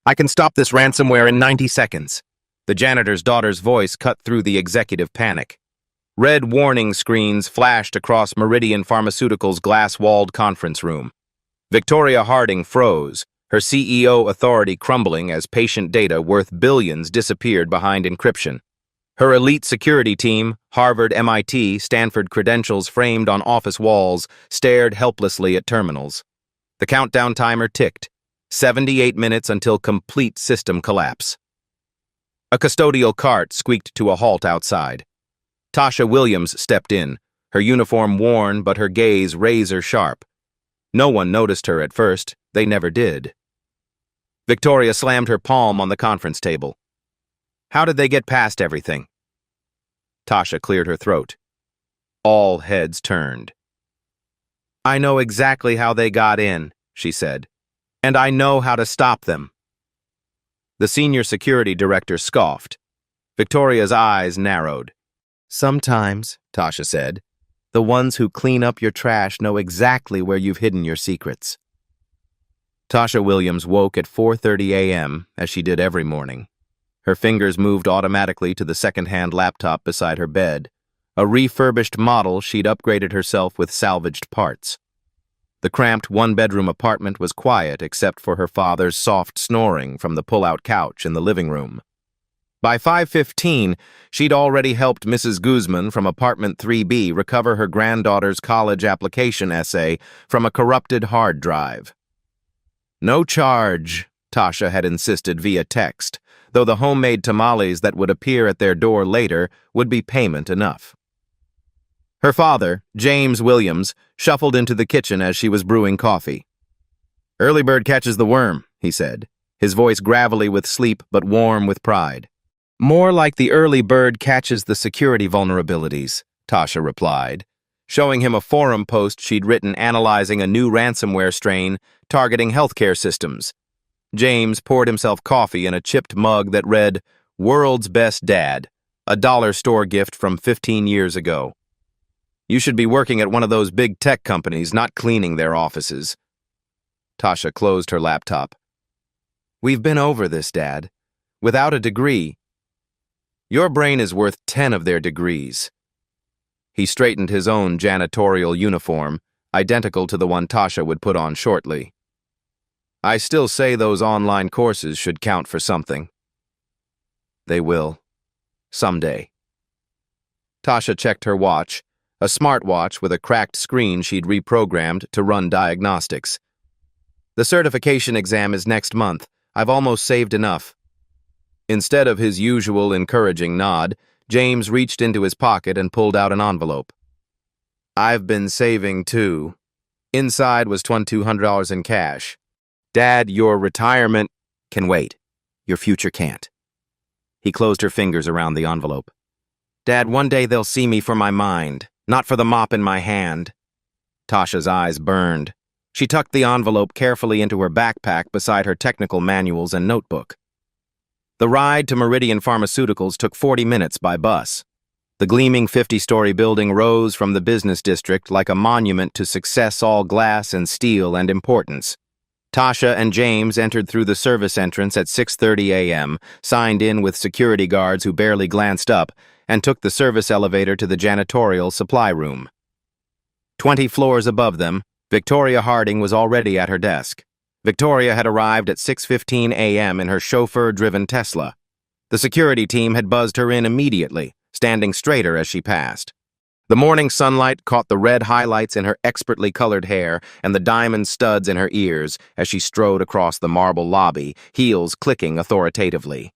I can stop this ransomware in 90 seconds. The janitor's daughter's voice cut through the executive panic. Red warning screens flashed across Meridian Pharmaceuticals' glass-walled conference room. Victoria Harding froze, her CEO authority crumbling as patient data worth billions disappeared behind encryption. Her elite security team, Harvard, MIT, Stanford credentials framed on office walls, stared helplessly at terminals. The countdown timer ticked, 78 minutes until complete system collapse. A custodial cart squeaked to a halt outside. Tasha Williams stepped in, her uniform worn but her gaze razor-sharp. No one noticed her at first, they never did. Victoria slammed her palm on the conference table. How did they get past everything? Tasha cleared her throat. All heads turned. I know exactly how they got in, she said, and I know how to stop them. The senior security director scoffed. Victoria's eyes narrowed. Sometimes, Tasha said, the ones who clean up your trash know exactly where you've hidden your secrets. Tasha Williams woke at 4:30 a.m., as she did every morning. Her fingers moved automatically to the second-hand laptop beside her bed, a refurbished model she'd upgraded herself with salvaged parts. The cramped one-bedroom apartment was quiet except for her father's soft snoring from the pull-out couch in the living room. By 5:15, she'd already helped Mrs. Guzman from apartment 3B recover her granddaughter's college application essay from a corrupted hard drive. No charge, Tasha had insisted via text, though the homemade tamales that would appear at their door later would be payment enough. Her father, James Williams, shuffled into the kitchen as she was brewing coffee. Early bird catches the worm, he said, his voice gravelly with sleep but warm with pride. More like the early bird catches the security vulnerabilities, Tasha replied, showing him a forum post she'd written analyzing a new ransomware strain targeting healthcare systems. James poured himself coffee in a chipped mug that read, World's Best Dad, a dollar store gift from 15 years ago. You should be working at one of those big tech companies, not cleaning their offices. Tasha closed her laptop. We've been over this, Dad. Without a degree, your brain is worth 10 of their degrees. He straightened his own janitorial uniform, identical to the one Tasha would put on shortly. I still say those online courses should count for something. They will. Someday. Tasha checked her watch, a smartwatch with a cracked screen she'd reprogrammed to run diagnostics. The certification exam is next month. I've almost saved enough. Instead of his usual encouraging nod, James reached into his pocket and pulled out an envelope. I've been saving too. Inside was $2,200 in cash. Dad, your retirement can wait. Your future can't. He closed her fingers around the envelope. Dad, one day they'll see me for my mind, not for the mop in my hand. Tasha's eyes burned. She tucked the envelope carefully into her backpack beside her technical manuals and notebook. The ride to Meridian Pharmaceuticals took 40 minutes by bus. The gleaming 50-story building rose from the business district like a monument to success, all glass and steel and importance. Tasha and James entered through the service entrance at 6:30 a.m., signed in with security guards who barely glanced up, and took the service elevator to the janitorial supply room. 20 floors above them, Victoria Harding was already at her desk. Victoria had arrived at 6:15 a.m. in her chauffeur-driven Tesla. The security team had buzzed her in immediately, standing straighter as she passed. The morning sunlight caught the red highlights in her expertly colored hair and the diamond studs in her ears as she strode across the marble lobby, heels clicking authoritatively.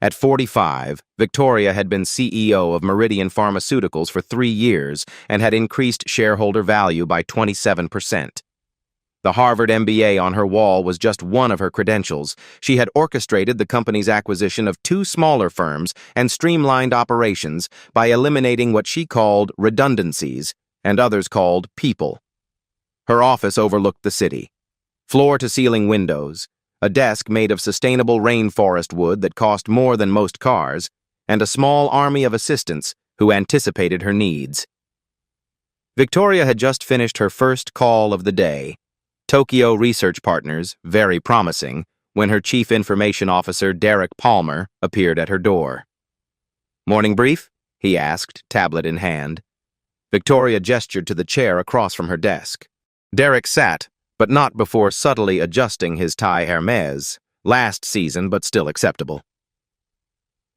At 45, Victoria had been CEO of Meridian Pharmaceuticals for 3 years and had increased shareholder value by 27%. The Harvard MBA on her wall was just one of her credentials. She had orchestrated the company's acquisition of 2 smaller firms and streamlined operations by eliminating what she called redundancies and others called people. Her office overlooked the city. Floor-to-ceiling windows, a desk made of sustainable rainforest wood that cost more than most cars, and a small army of assistants who anticipated her needs. Victoria had just finished her first call of the day. Tokyo research partners, very promising, when her Chief Information Officer, Derek Palmer, appeared at her door. "Morning brief?" he asked, tablet in hand. Victoria gestured to the chair across from her desk. Derek sat, but not before subtly adjusting his tie Hermes, last season but still acceptable.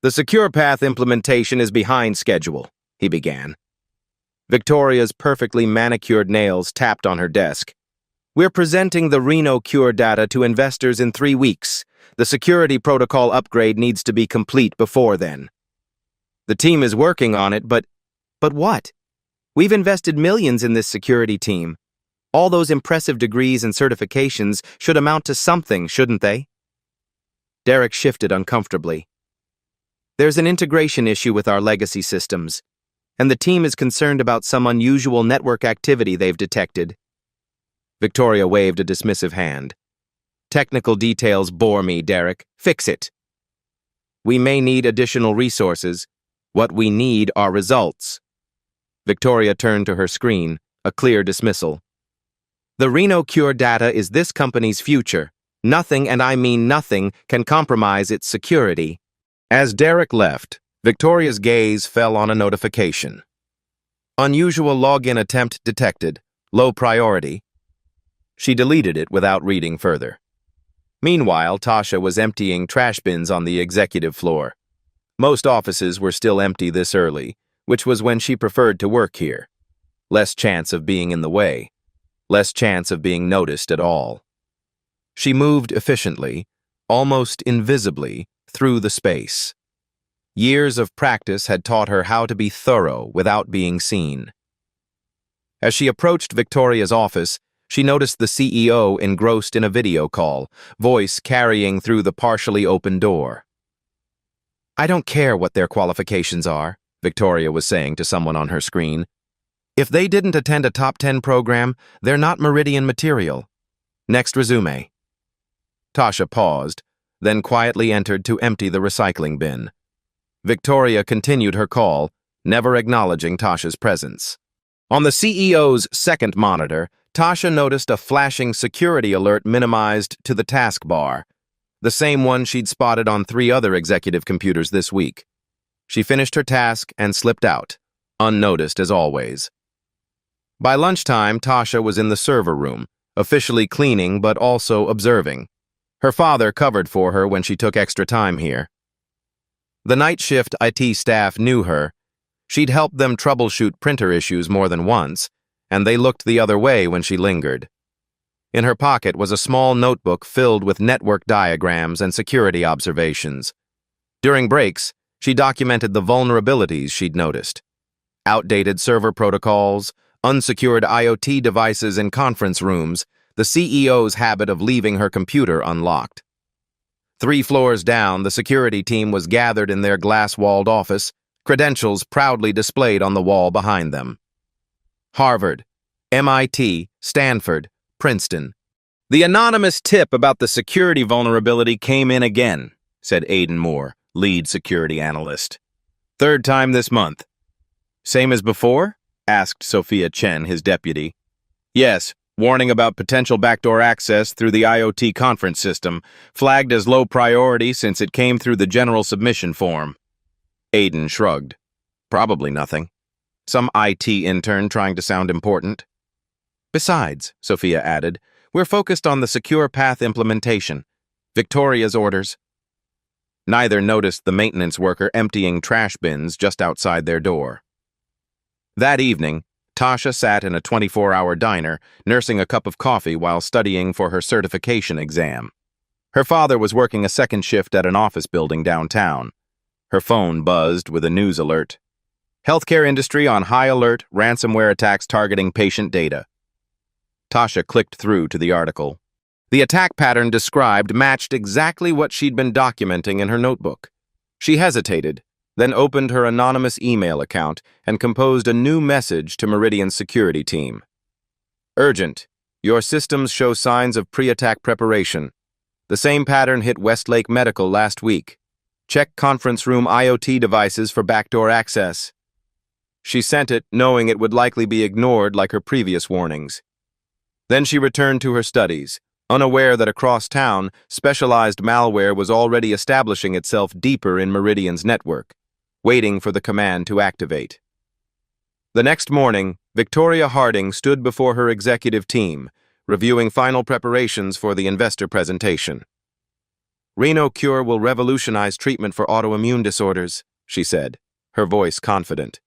"The Secure Path implementation is behind schedule," he began. Victoria's perfectly manicured nails tapped on her desk. "We're presenting the Reno Cure data to investors in 3 weeks. The security protocol upgrade needs to be complete before then. The team is working on it, but what? We've invested millions in this security team. All those impressive degrees and certifications should amount to something, shouldn't they?" Derek shifted uncomfortably. "There's an integration issue with our legacy systems, and the team is concerned about some unusual network activity they've detected." Victoria waved a dismissive hand. "Technical details bore me, Derek. Fix it. We may need additional resources. What we need are results." Victoria turned to her screen, a clear dismissal. "The Reno Cure data is this company's future. Nothing, and I mean nothing, can compromise its security." As Derek left, Victoria's gaze fell on a notification. "Unusual login attempt detected. Low priority." She deleted it without reading further. Meanwhile, Tasha was emptying trash bins on the executive floor. Most offices were still empty this early, which was when she preferred to work here. Less chance of being in the way. Less chance of being noticed at all. She moved efficiently, almost invisibly, through the space. Years of practice had taught her how to be thorough without being seen. As she approached Victoria's office, she noticed the CEO engrossed in a video call, voice carrying through the partially open door. "I don't care what their qualifications are," Victoria was saying to someone on her screen. "If they didn't attend a top 10 program, they're not Meridian material. Next resume." Tasha paused, then quietly entered to empty the recycling bin. Victoria continued her call, never acknowledging Tasha's presence. On the CEO's second monitor, Tasha noticed a flashing security alert minimized to the taskbar, the same one she'd spotted on 3 other executive computers this week. She finished her task and slipped out, unnoticed as always. By lunchtime, Tasha was in the server room, officially cleaning but also observing. Her father covered for her when she took extra time here. The night shift IT staff knew her. She'd helped them troubleshoot printer issues more than once, and they looked the other way when she lingered. In her pocket was a small notebook filled with network diagrams and security observations. During breaks, she documented the vulnerabilities she'd noticed. Outdated server protocols, unsecured IoT devices in conference rooms, the CEO's habit of leaving her computer unlocked. 3 floors down, the security team was gathered in their glass-walled office, credentials proudly displayed on the wall behind them. Harvard, MIT, Stanford, Princeton. "The anonymous tip about the security vulnerability came in again," said Aidan Moore, lead security analyst. "3rd time this month." "Same as before?" asked Sophia Chen, his deputy. "Yes. Warning about potential backdoor access through the IoT conference system, flagged as low priority since it came through the general submission form." Aidan shrugged. "Probably nothing. Some IT intern trying to sound important." "Besides," Sophia added, "we're focused on the Secure Path implementation. Victoria's orders." Neither noticed the maintenance worker emptying trash bins just outside their door. That evening, Tasha sat in a 24-hour diner, nursing a cup of coffee while studying for her certification exam. Her father was working a second shift at an office building downtown. Her phone buzzed with a news alert. "Healthcare industry on high alert, ransomware attacks targeting patient data." Tasha clicked through to the article. The attack pattern described matched exactly what she'd been documenting in her notebook. She hesitated, then opened her anonymous email account and composed a new message to Meridian's security team. "Urgent. Your systems show signs of pre-attack preparation. The same pattern hit Westlake Medical last week. Check conference room IoT devices for backdoor access." She sent it, knowing it would likely be ignored like her previous warnings. Then she returned to her studies, unaware that across town, specialized malware was already establishing itself deeper in Meridian's network, waiting for the command to activate. The next morning, Victoria Harding stood before her executive team, reviewing final preparations for the investor presentation. "Reno cure will revolutionize treatment for autoimmune disorders," she said, her voice confident.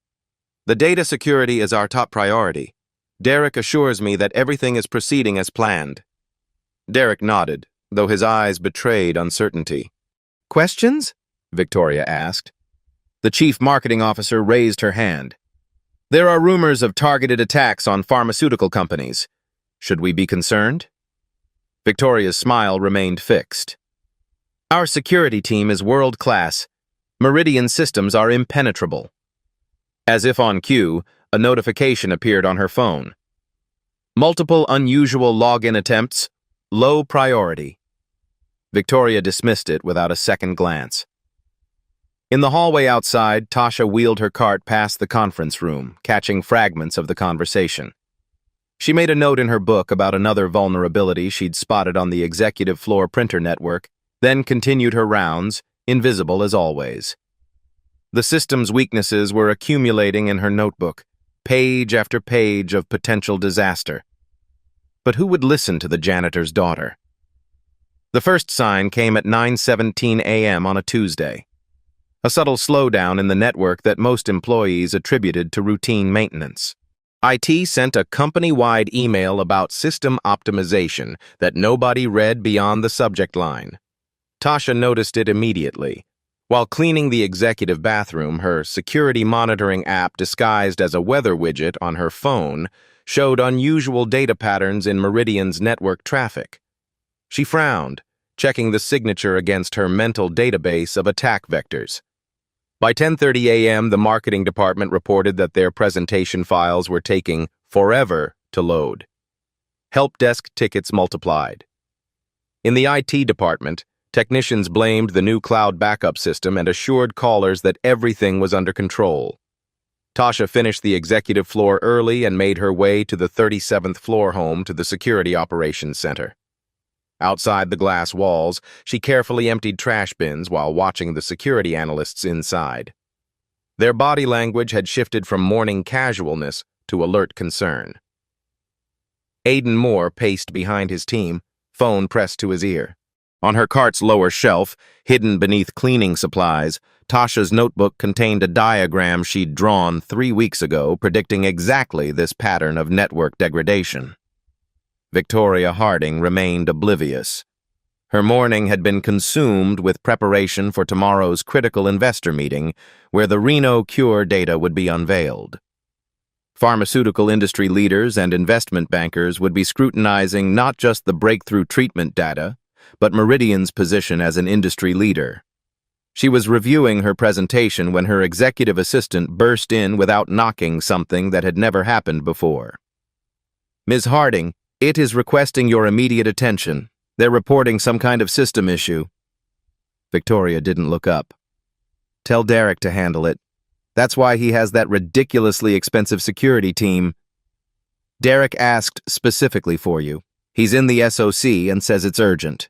"The data security is our top priority. Derek assures me that everything is proceeding as planned." Derek nodded, though his eyes betrayed uncertainty. "Questions?" Victoria asked. The chief marketing officer raised her hand. "There are rumors of targeted attacks on pharmaceutical companies. Should we be concerned?" Victoria's smile remained fixed. "Our security team is world-class. Meridian systems are impenetrable." As if on cue, a notification appeared on her phone. "Multiple unusual login attempts. Low priority." Victoria dismissed it without a second glance. In the hallway outside, Tasha wheeled her cart past the conference room, catching fragments of the conversation. She made a note in her book about another vulnerability she'd spotted on the executive floor printer network, then continued her rounds, invisible as always. The system's weaknesses were accumulating in her notebook, page after page of potential disaster. But who would listen to the janitor's daughter? The first sign came at 9:17 a.m. on a Tuesday. A subtle slowdown in the network that most employees attributed to routine maintenance. IT sent a company-wide email about system optimization that nobody read beyond the subject line. Tasha noticed it immediately. While cleaning the executive bathroom, her security monitoring app disguised as a weather widget on her phone showed unusual data patterns in Meridian's network traffic. She frowned, checking the signature against her mental database of attack vectors. By 10:30 a.m., the marketing department reported that their presentation files were taking forever to load. Help desk tickets multiplied. In the IT department, technicians blamed the new cloud backup system and assured callers that everything was under control. Tasha finished the executive floor early and made her way to the 37th floor home to the Security Operations Center. Outside the glass walls, she carefully emptied trash bins while watching the security analysts inside. Their body language had shifted from morning casualness to alert concern. Aidan Moore paced behind his team, phone pressed to his ear. On her cart's lower shelf, hidden beneath cleaning supplies, Tasha's notebook contained a diagram she'd drawn 3 weeks ago predicting exactly this pattern of network degradation. Victoria Harding remained oblivious. Her morning had been consumed with preparation for tomorrow's critical investor meeting, where the Reno cure data would be unveiled. Pharmaceutical industry leaders and investment bankers would be scrutinizing not just the breakthrough treatment data, but Meridian's position as an industry leader. She was reviewing her presentation when her executive assistant burst in without knocking something that had never happened before. "Ms. Harding, it is requesting your immediate attention. They're reporting some kind of system issue." Victoria didn't look up. "Tell Derek to handle it. That's why he has that ridiculously expensive security team." "Derek asked specifically for you. He's in the SOC and says it's urgent."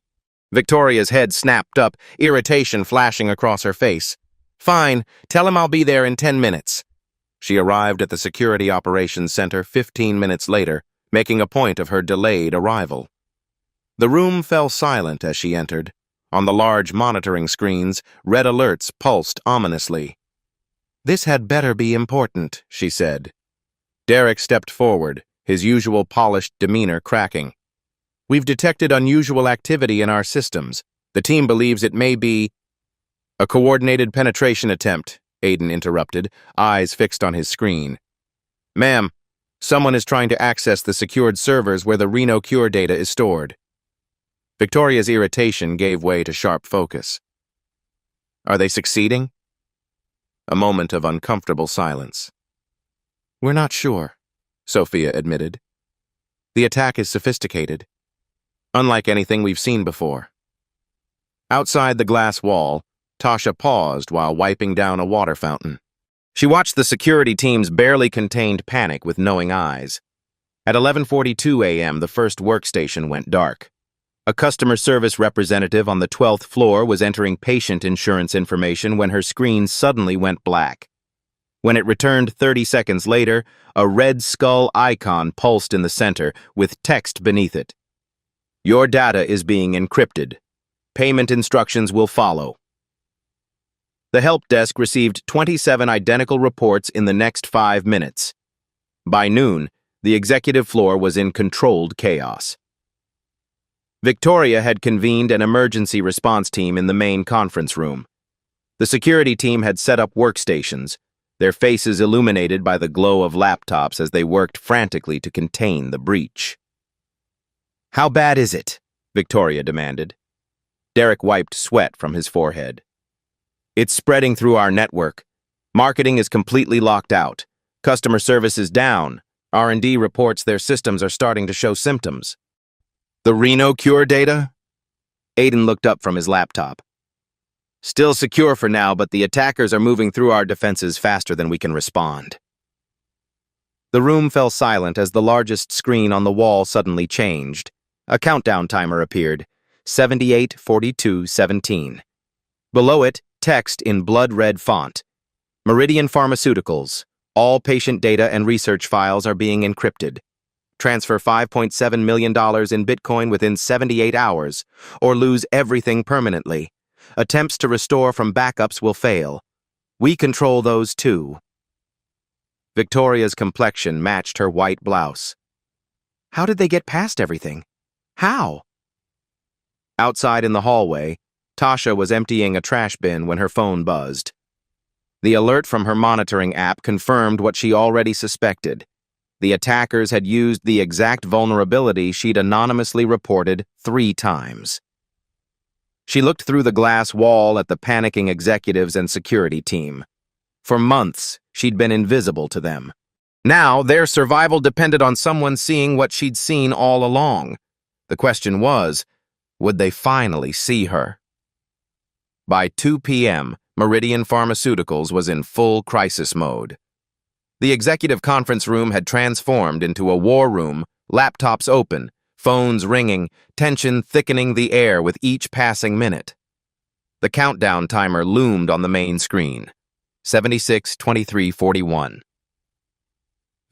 Victoria's head snapped up, irritation flashing across her face. "Fine, tell him I'll be there in 10 minutes. She arrived at the Security Operations Center 15 minutes later, making a point of her delayed arrival. The room fell silent as she entered. On the large monitoring screens, red alerts pulsed ominously. "This had better be important," she said. Derek stepped forward, his usual polished demeanor cracking. "We've detected unusual activity in our systems. The team believes it may be—" "A coordinated penetration attempt," Aidan interrupted, eyes fixed on his screen. "Ma'am, someone is trying to access the secured servers where the Reno cure data is stored." Victoria's irritation gave way to sharp focus. "Are they succeeding?" A moment of uncomfortable silence. "We're not sure," Sophia admitted. "The attack is sophisticated, unlike anything we've seen before." Outside the glass wall, Tasha paused while wiping down a water fountain. She watched the security team's barely contained panic with knowing eyes. At 11:42 a.m., the first workstation went dark. A customer service representative on the 12th floor was entering patient insurance information when her screen suddenly went black. When it returned 30 seconds later, a red skull icon pulsed in the center with text beneath it. Your data is being encrypted. Payment instructions will follow. The help desk received 27 identical reports in the next 5 minutes. By noon, the executive floor was in controlled chaos. Victoria had convened an emergency response team in the main conference room. The security team had set up workstations, their faces illuminated by the glow of laptops as they worked frantically to contain the breach. "How bad is it?" Victoria demanded. Derek wiped sweat from his forehead. "It's spreading through our network. Marketing is completely locked out. Customer service is down. R&D reports their systems are starting to show symptoms." "The Reno cure data?" Aiden looked up from his laptop. "Still secure for now, but the attackers are moving through our defenses faster than we can respond." The room fell silent as the largest screen on the wall suddenly changed. A countdown timer appeared, 78:42:17. Below it, text in blood-red font. Meridian Pharmaceuticals. All patient data and research files are being encrypted. Transfer $5.7 million in Bitcoin within 78 hours, or lose everything permanently. Attempts to restore from backups will fail. We control those too. Victoria's complexion matched her white blouse. How did they get past everything? How? Outside in the hallway, Tasha was emptying a trash bin when her phone buzzed. The alert from her monitoring app confirmed what she already suspected. The attackers had used the exact vulnerability she'd anonymously reported 3 times. She looked through the glass wall at the panicking executives and security team. For months, she'd been invisible to them. Now, their survival depended on someone seeing what she'd seen all along. The question was, would they finally see her? By 2 p.m., Meridian Pharmaceuticals was in full crisis mode. The executive conference room had transformed into a war room, laptops open, phones ringing, tension thickening the air with each passing minute. The countdown timer loomed on the main screen, 76:23:41.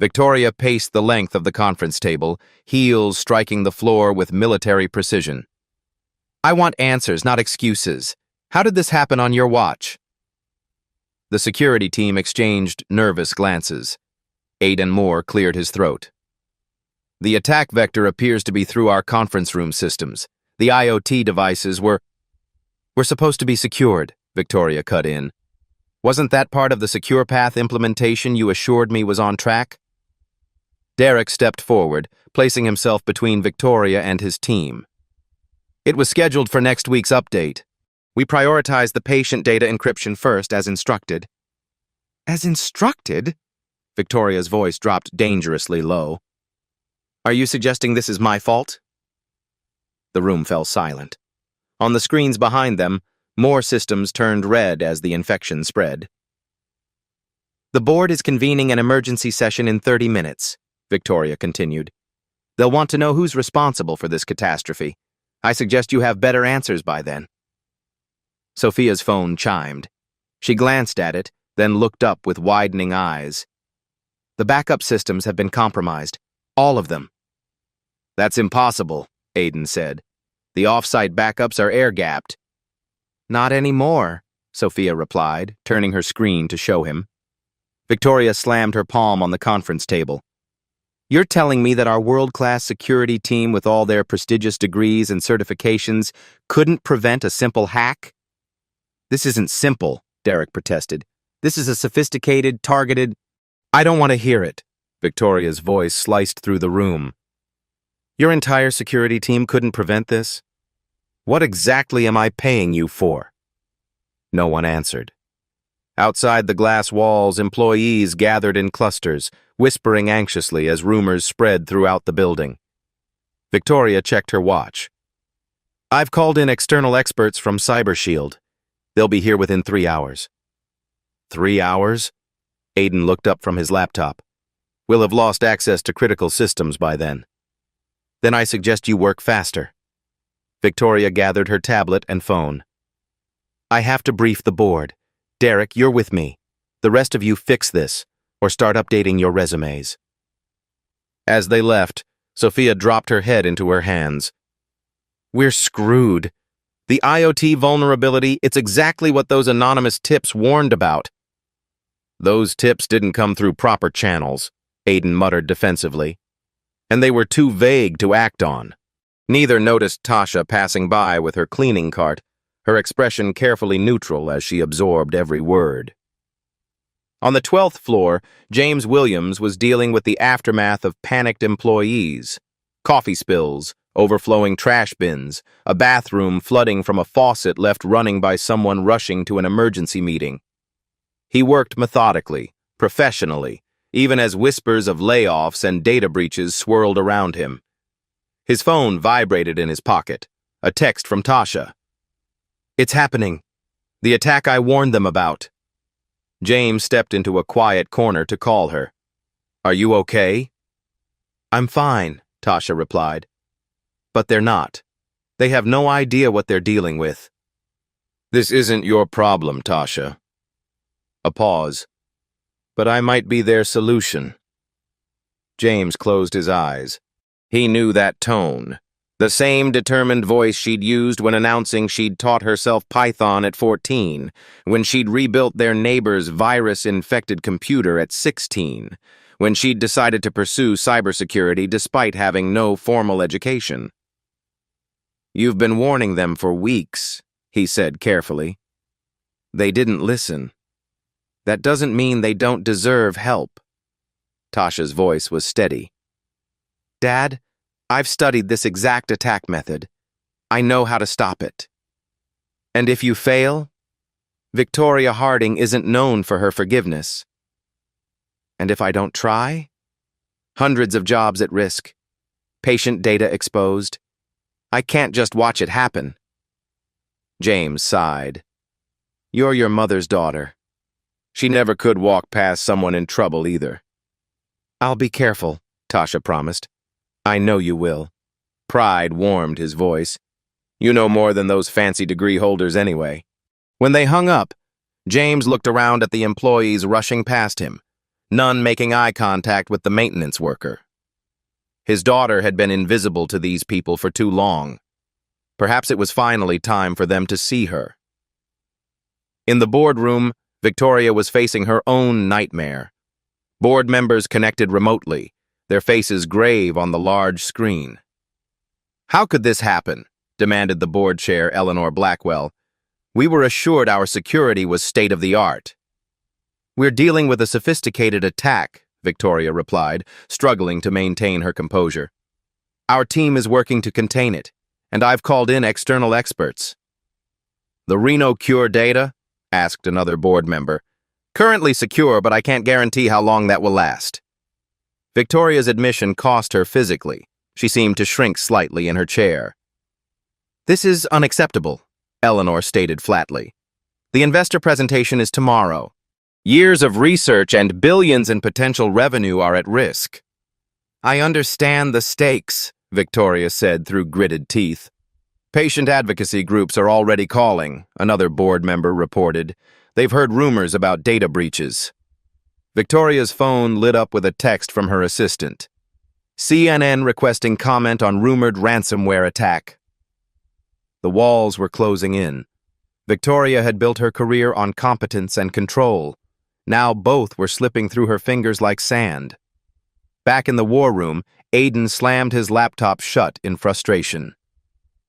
Victoria paced the length of the conference table, heels striking the floor with military precision. "I want answers, not excuses. How did this happen on your watch?" The security team exchanged nervous glances. Aiden Moore cleared his throat. "The attack vector appears to be through our conference room systems. The IoT devices were supposed to be secured," Victoria cut in. "Wasn't that part of the Secure Path implementation you assured me was on track?" Derek stepped forward, placing himself between Victoria and his team. "It was scheduled for next week's update. We prioritized the patient data encryption first, as instructed." "As instructed?" Victoria's voice dropped dangerously low. "Are you suggesting this is my fault?" The room fell silent. On the screens behind them, more systems turned red as the infection spread. "The board is convening an emergency session in 30 minutes, Victoria continued. "They'll want to know who's responsible for this catastrophe. I suggest you have better answers by then." Sophia's phone chimed. She glanced at it, then looked up with widening eyes. "The backup systems have been compromised. All of them." "That's impossible," Aiden said. "The off-site backups are air-gapped." "Not anymore," Sophia replied, turning her screen to show him. Victoria slammed her palm on the conference table. "You're telling me that our world-class security team with all their prestigious degrees and certifications couldn't prevent a simple hack?" "This isn't simple," Derek protested. "This is a sophisticated, targeted—" "I don't want to hear it," Victoria's voice sliced through the room. "Your entire security team couldn't prevent this? What exactly am I paying you for?" No one answered. Outside the glass walls, employees gathered in clusters, whispering anxiously as rumors spread throughout the building. Victoria checked her watch. "I've called in external experts from CyberShield. They'll be here within 3 hours." 3 hours? Aiden looked up from his laptop. "We'll have lost access to critical systems by then." "Then I suggest you work faster." Victoria gathered her tablet and phone. I have to brief the board. Derek, you're with me. The rest of you fix this, or start updating your resumes. As they left, Sophia dropped her head into her hands. We're screwed. The IoT vulnerability, it's exactly what those anonymous tips warned about. Those tips didn't come through proper channels, Aiden muttered defensively. And they were too vague to act on. Neither noticed Tasha passing by with her cleaning cart, her expression carefully neutral as she absorbed every word. On the 12th floor, James Williams was dealing with the aftermath of panicked employees. Coffee spills, overflowing trash bins, a bathroom flooding from a faucet left running by someone rushing to an emergency meeting. He worked methodically, professionally, even as whispers of layoffs and data breaches swirled around him. His phone vibrated in his pocket, a text from Tasha. It's happening. The attack I warned them about. James stepped into a quiet corner to call her. Are you okay? I'm fine, Tasha replied. But they're not. They have no idea what they're dealing with. This isn't your problem, Tasha. A pause. But I might be their solution. James closed his eyes. He knew that tone. The same determined voice she'd used when announcing she'd taught herself Python at 14, when she'd rebuilt their neighbor's virus-infected computer at 16, when she'd decided to pursue cybersecurity despite having no formal education. You've been warning them for weeks, he said carefully. They didn't listen. That doesn't mean they don't deserve help. Tasha's voice was steady. Dad, I've studied this exact attack method. I know how to stop it. And if you fail, Victoria Harding isn't known for her forgiveness. And if I don't try? Hundreds of jobs at risk, patient data exposed. I can't just watch it happen. James sighed. You're your mother's daughter. She never could walk past someone in trouble either. I'll be careful, Tasha promised. I know you will. Pride warmed his voice. You know more than those fancy degree holders anyway. When they hung up, James looked around at the employees rushing past him, none making eye contact with the maintenance worker. His daughter had been invisible to these people for too long. Perhaps it was finally time for them to see her. In the boardroom, Victoria was facing her own nightmare. Board members connected remotely, their faces grave on the large screen. How could this happen? Demanded the board chair, Eleanor Blackwell. We were assured our security was state-of-the-art. We're dealing with a sophisticated attack, Victoria replied, struggling to maintain her composure. Our team is working to contain it, and I've called in external experts. The Reno Cure data? Asked another board member. Currently secure, but I can't guarantee how long that will last. Victoria's admission cost her physically. She seemed to shrink slightly in her chair. This is unacceptable, Eleanor stated flatly. The investor presentation is tomorrow. Years of research and billions in potential revenue are at risk. I understand the stakes, Victoria said through gritted teeth. Patient advocacy groups are already calling, another board member reported. They've heard rumors about data breaches. Victoria's phone lit up with a text from her assistant. CNN requesting comment on rumored ransomware attack. The walls were closing in. Victoria had built her career on competence and control. Now both were slipping through her fingers like sand. Back in the war room, Aiden slammed his laptop shut in frustration.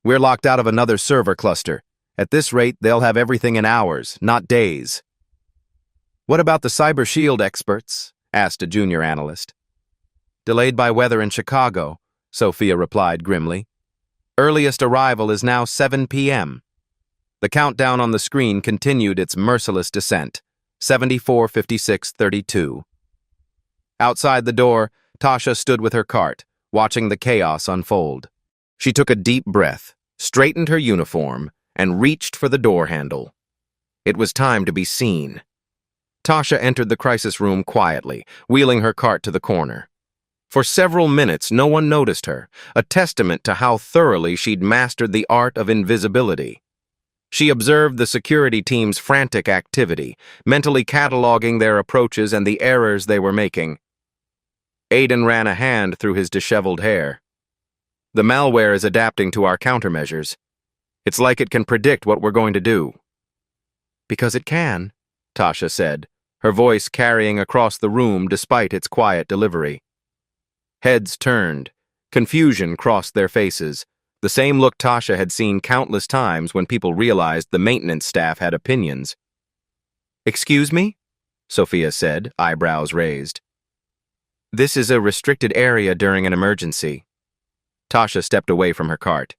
We're locked out of another server cluster. At this rate, they'll have everything in hours, not days. What about the Cyber Shield experts? Asked a junior analyst. Delayed by weather in Chicago, Sophia replied grimly. Earliest arrival is now 7 p.m. The countdown on the screen continued its merciless descent, 74, 56, 32. Outside the door, Tasha stood with her cart, watching the chaos unfold. She took a deep breath, straightened her uniform, and reached for the door handle. It was time to be seen. Tasha entered the crisis room quietly, wheeling her cart to the corner. For several minutes, no one noticed her, a testament to how thoroughly she'd mastered the art of invisibility. She observed the security team's frantic activity, mentally cataloging their approaches and the errors they were making. Aiden ran a hand through his disheveled hair. The malware is adapting to our countermeasures. It's like it can predict what we're going to do. Because it can, Tasha said, her voice carrying across the room despite its quiet delivery. Heads turned. Confusion crossed their faces, the same look Tasha had seen countless times when people realized the maintenance staff had opinions. "Excuse me?" Sophia said, eyebrows raised. "This is a restricted area during an emergency." Tasha stepped away from her cart.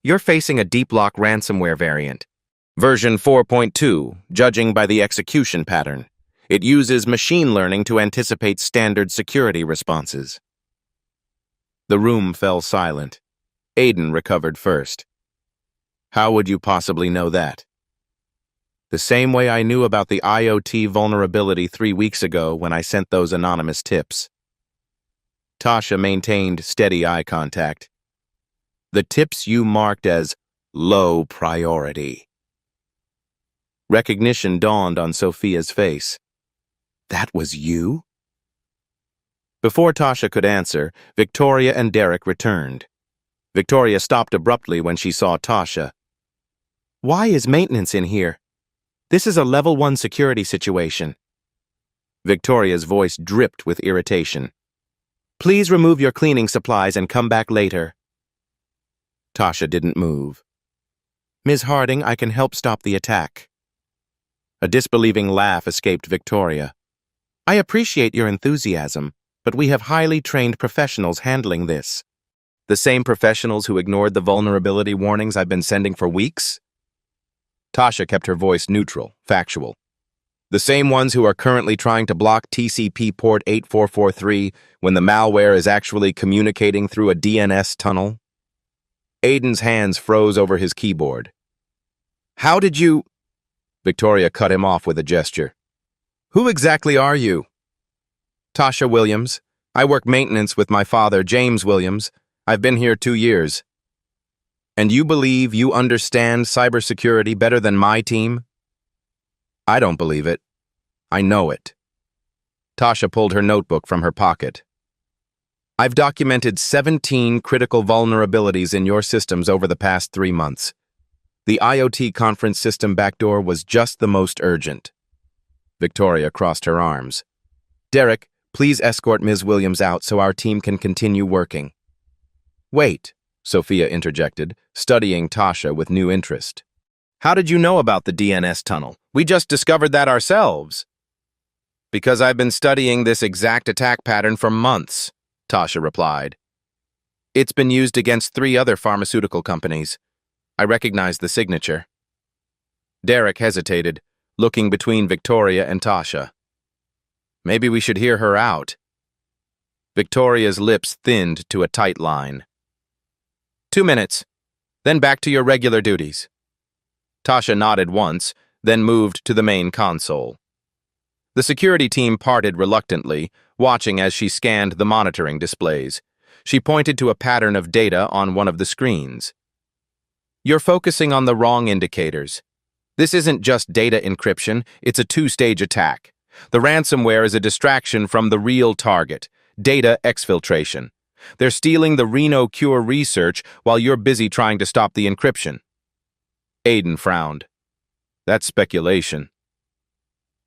"You're facing a deep lock ransomware variant. Version 4.2, judging by the execution pattern. It uses machine learning to anticipate standard security responses." The room fell silent. Aiden recovered first. "How would you possibly know that?" "The same way I knew about the IoT vulnerability 3 weeks ago when I sent those anonymous tips." Tasha maintained steady eye contact. "The tips you marked as low priority." Recognition dawned on Sophia's face. "That was you?" Before Tasha could answer, Victoria and Derek returned. Victoria stopped abruptly when she saw Tasha. "Why is maintenance in here? This is a level 1 security situation." Victoria's voice dripped with irritation. "Please remove your cleaning supplies and come back later." Tasha didn't move. "Ms. Harding, I can help stop the attack." A disbelieving laugh escaped Victoria. "I appreciate your enthusiasm, but we have highly trained professionals handling this." "The same professionals who ignored the vulnerability warnings I've been sending for weeks?" Tasha kept her voice neutral, factual. "The same ones who are currently trying to block TCP port 8443 when the malware is actually communicating through a DNS tunnel?" Aiden's hands froze over his keyboard. "How did you—" Victoria cut him off with a gesture. "Who exactly are you?" "Tasha Williams. I work maintenance with my father, James Williams. I've been here 2 years." "And you believe you understand cybersecurity better than my team?" "I don't believe it. I know it." Tasha pulled her notebook from her pocket. "I've documented 17 critical vulnerabilities in your systems over the past 3 months. The IoT conference system backdoor was just the most urgent." Victoria crossed her arms. "Derek, please escort Ms. Williams out so our team can continue working." "Wait," Sophia interjected, studying Tasha with new interest. "How did you know about the DNS tunnel? We just discovered that ourselves." "Because I've been studying this exact attack pattern for months," Tasha replied. "It's been used against 3 other pharmaceutical companies. I recognize the signature." Derek hesitated, looking between Victoria and Tasha. "Maybe we should hear her out." Victoria's lips thinned to a tight line. 2 minutes, then back to your regular duties." Tasha nodded once, then moved to the main console. The security team parted reluctantly, watching as she scanned the monitoring displays. She pointed to a pattern of data on one of the screens. "You're focusing on the wrong indicators. This isn't just data encryption, it's a 2-stage attack. The ransomware is a distraction from the real target, data exfiltration. They're stealing the Reno cure research while you're busy trying to stop the encryption." Aiden frowned. "That's speculation."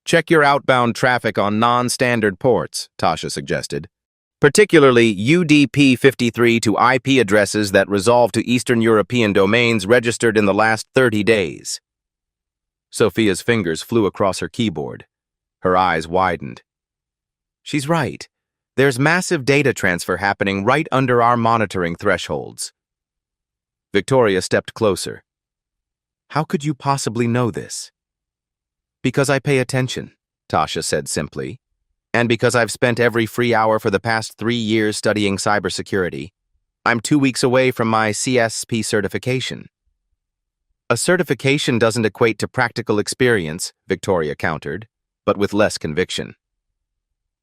"Check your outbound traffic on non-standard ports," Tasha suggested. "Particularly UDP-53 to IP addresses that resolve to Eastern European domains registered in the last 30 days. Sophia's fingers flew across her keyboard. Her eyes widened. "She's right. There's massive data transfer happening right under our monitoring thresholds." Victoria stepped closer. "How could you possibly know this?" "Because I pay attention," Tasha said simply, "and because I've spent every free hour for the past 3 years studying cybersecurity. I'm 2 weeks away from my CSP certification." "A certification doesn't equate to practical experience," Victoria countered, but with less conviction.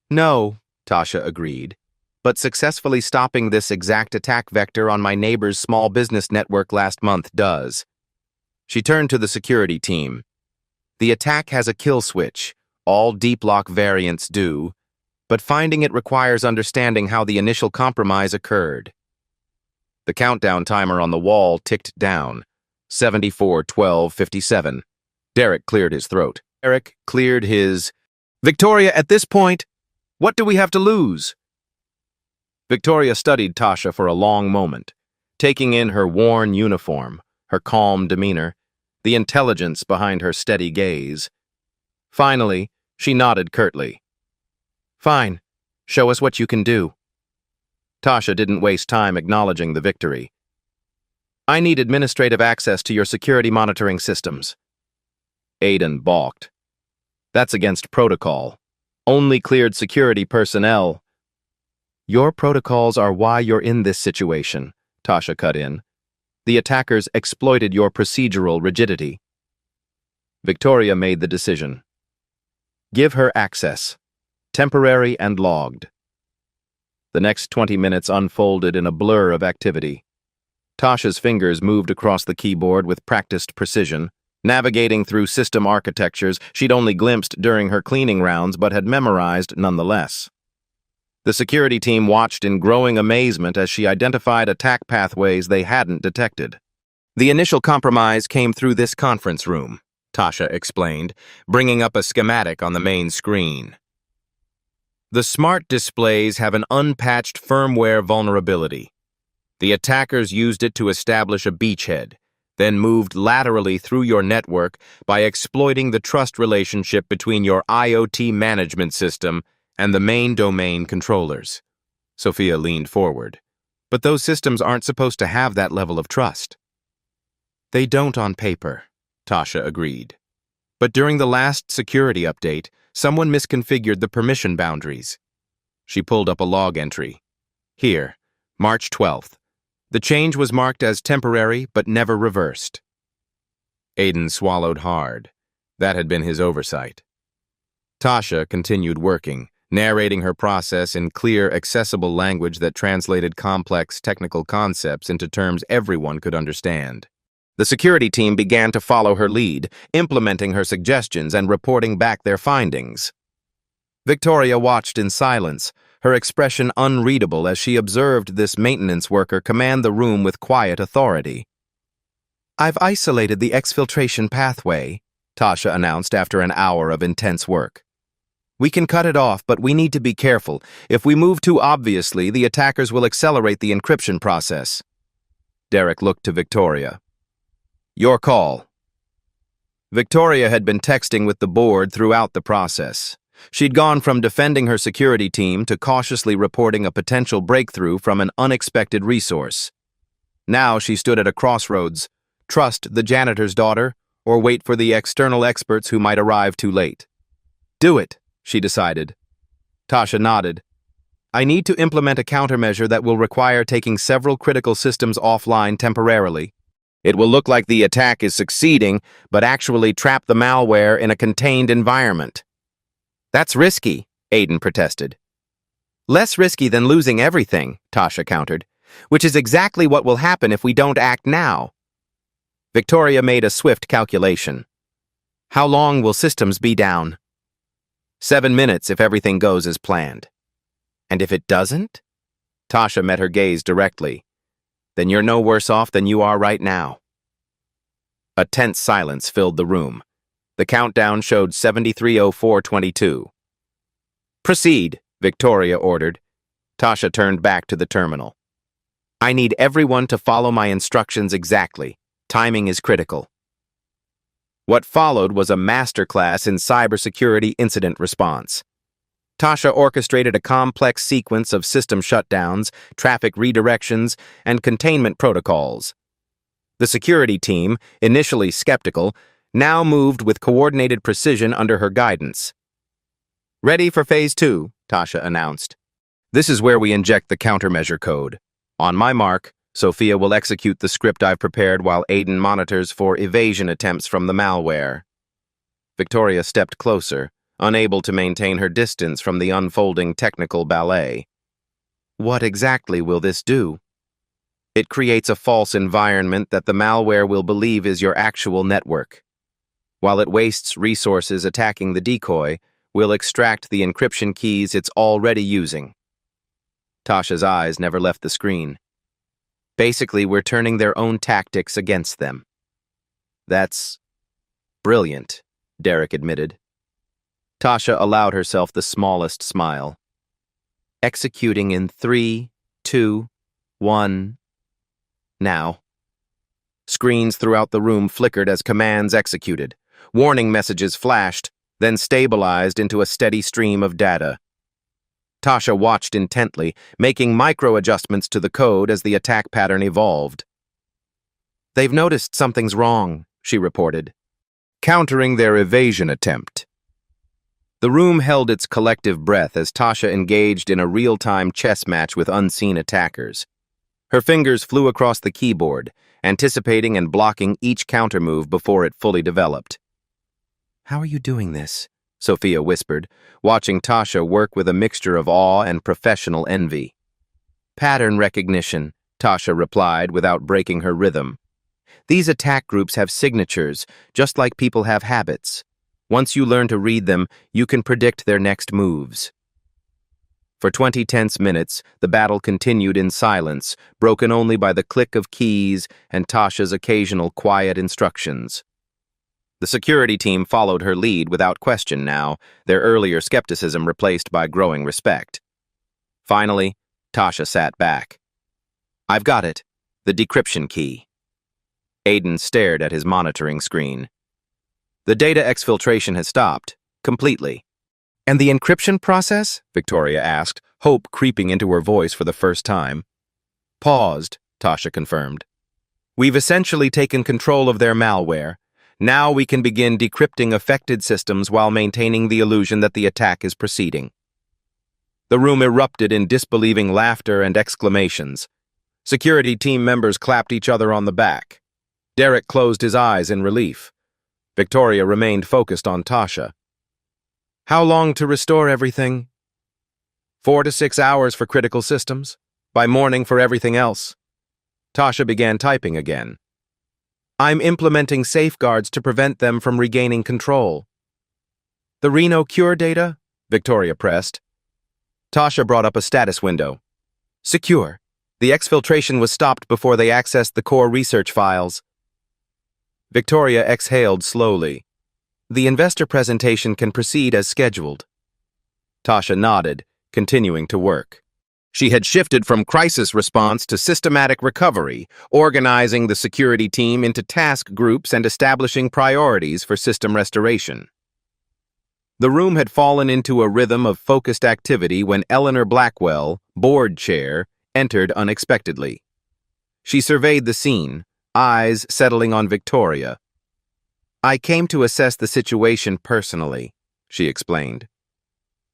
"No," Tasha agreed. but successfully stopping this exact attack vector on my neighbor's small business network last month does. She turned to the security team. The attack has a kill switch. All deep lock variants do, but finding it requires understanding how the initial compromise occurred. The countdown timer on the wall ticked down. 74, 12, 57. Derek cleared his throat. Victoria, at this point, what do we have to lose? Victoria studied Tasha for a long moment, taking in her worn uniform, her calm demeanor, the intelligence behind her steady gaze. Finally, she nodded curtly. Fine, show us what you can do. Tasha didn't waste time acknowledging the victory. I need administrative access to your security monitoring systems. Aiden balked. That's against protocol. Only cleared security personnel. Your protocols are why you're in this situation, Tasha cut in. The attackers exploited your procedural rigidity. Victoria made the decision. Give her access, temporary and logged. The next 20 minutes unfolded in a blur of activity. Tasha's fingers moved across the keyboard with practiced precision, navigating through system architectures she'd only glimpsed during her cleaning rounds but had memorized nonetheless. The security team watched in growing amazement as she identified attack pathways they hadn't detected. The initial compromise came through this conference room, Tasha explained, bringing up a schematic on the main screen. The smart displays have an unpatched firmware vulnerability. The attackers used it to establish a beachhead, then moved laterally through your network by exploiting the trust relationship between your IoT management system and the main domain controllers. Sophia leaned forward. But those systems aren't supposed to have that level of trust. They don't on paper, Tasha agreed. But during the last security update, someone misconfigured the permission boundaries. She pulled up a log entry. Here, March 12th. The change was marked as temporary but never reversed. Aiden swallowed hard. That had been his oversight. Tasha continued working, narrating her process in clear, accessible language that translated complex technical concepts into terms everyone could understand. The security team began to follow her lead, implementing her suggestions and reporting back their findings. Victoria watched in silence, her expression unreadable as she observed this maintenance worker command the room with quiet authority. I've isolated the exfiltration pathway, Tasha announced after an hour of intense work. We can cut it off, but we need to be careful. If we move too obviously, the attackers will accelerate the encryption process. Derek looked to Victoria. Your call. Victoria had been texting with the board throughout the process. She'd gone from defending her security team to cautiously reporting a potential breakthrough from an unexpected resource. Now she stood at a crossroads: trust the janitor's daughter, or wait for the external experts who might arrive too late. Do it, she decided. Tasha nodded. I need to implement a countermeasure that will require taking several critical systems offline temporarily. It will look like the attack is succeeding, but actually trap the malware in a contained environment. That's risky, Aiden protested. Less risky than losing everything, Tasha countered, which is exactly what will happen if we don't act now. Victoria made a swift calculation. How long will systems be down? 7 minutes if everything goes as planned. And if it doesn't? Tasha met her gaze directly. Then you're no worse off than you are right now. A tense silence filled the room. The countdown showed 73:04:22. Proceed, Victoria ordered. Tasha turned back to the terminal. I need everyone to follow my instructions exactly. Timing is critical. What followed was a masterclass in cybersecurity incident response. Tasha orchestrated a complex sequence of system shutdowns, traffic redirections, and containment protocols. The security team, initially skeptical, now moved with coordinated precision under her guidance. Ready for Phase 2, Tasha announced. This is where we inject the countermeasure code. On my mark, Sophia will execute the script I've prepared while Aiden monitors for evasion attempts from the malware. Victoria stepped closer, unable to maintain her distance from the unfolding technical ballet. What exactly will this do? It creates a false environment that the malware will believe is your actual network. While it wastes resources attacking the decoy, we'll extract the encryption keys it's already using. Tasha's eyes never left the screen. Basically, we're turning their own tactics against them. That's brilliant, Derek admitted. Tasha allowed herself the smallest smile. Executing in 3, 2, 1. Now. Screens throughout the room flickered as commands executed. Warning messages flashed, then stabilized into a steady stream of data. Tasha watched intently, making micro-adjustments to the code as the attack pattern evolved. They've noticed something's wrong, she reported, countering their evasion attempt. The room held its collective breath as Tasha engaged in a real-time chess match with unseen attackers. Her fingers flew across the keyboard, anticipating and blocking each countermove before it fully developed. "How are you doing this?" Sophia whispered, watching Tasha work with a mixture of awe and professional envy. "Pattern recognition," Tasha replied without breaking her rhythm. "These attack groups have signatures, just like people have habits. Once you learn to read them, you can predict their next moves." For 20 tense minutes, the battle continued in silence, broken only by the click of keys and Tasha's occasional quiet instructions. The security team followed her lead without question now, their earlier skepticism replaced by growing respect. Finally, Tasha sat back. "I've got it. The decryption key." Aiden stared at his monitoring screen. "The data exfiltration has stopped, completely." "And the encryption process?" Victoria asked, hope creeping into her voice for the first time. "Paused," Tasha confirmed. "We've essentially taken control of their malware. Now we can begin decrypting affected systems while maintaining the illusion that the attack is proceeding." The room erupted in disbelieving laughter and exclamations. Security team members clapped each other on the back. Derek closed his eyes in relief. Victoria remained focused on Tasha. "How long to restore everything?" 4 to 6 hours for critical systems. By morning for everything else." Tasha began typing again. "I'm implementing safeguards to prevent them from regaining control." "The Reno cure data?" Victoria pressed. Tasha brought up a status window. "Secure. The exfiltration was stopped before they accessed the core research files." Victoria exhaled slowly. "The investor presentation can proceed as scheduled." Tasha nodded, continuing to work. She had shifted from crisis response to systematic recovery, organizing the security team into task groups and establishing priorities for system restoration. The room had fallen into a rhythm of focused activity when Eleanor Blackwell, board chair, entered unexpectedly. She surveyed the scene, eyes settling on Victoria. "I came to assess the situation personally," she explained.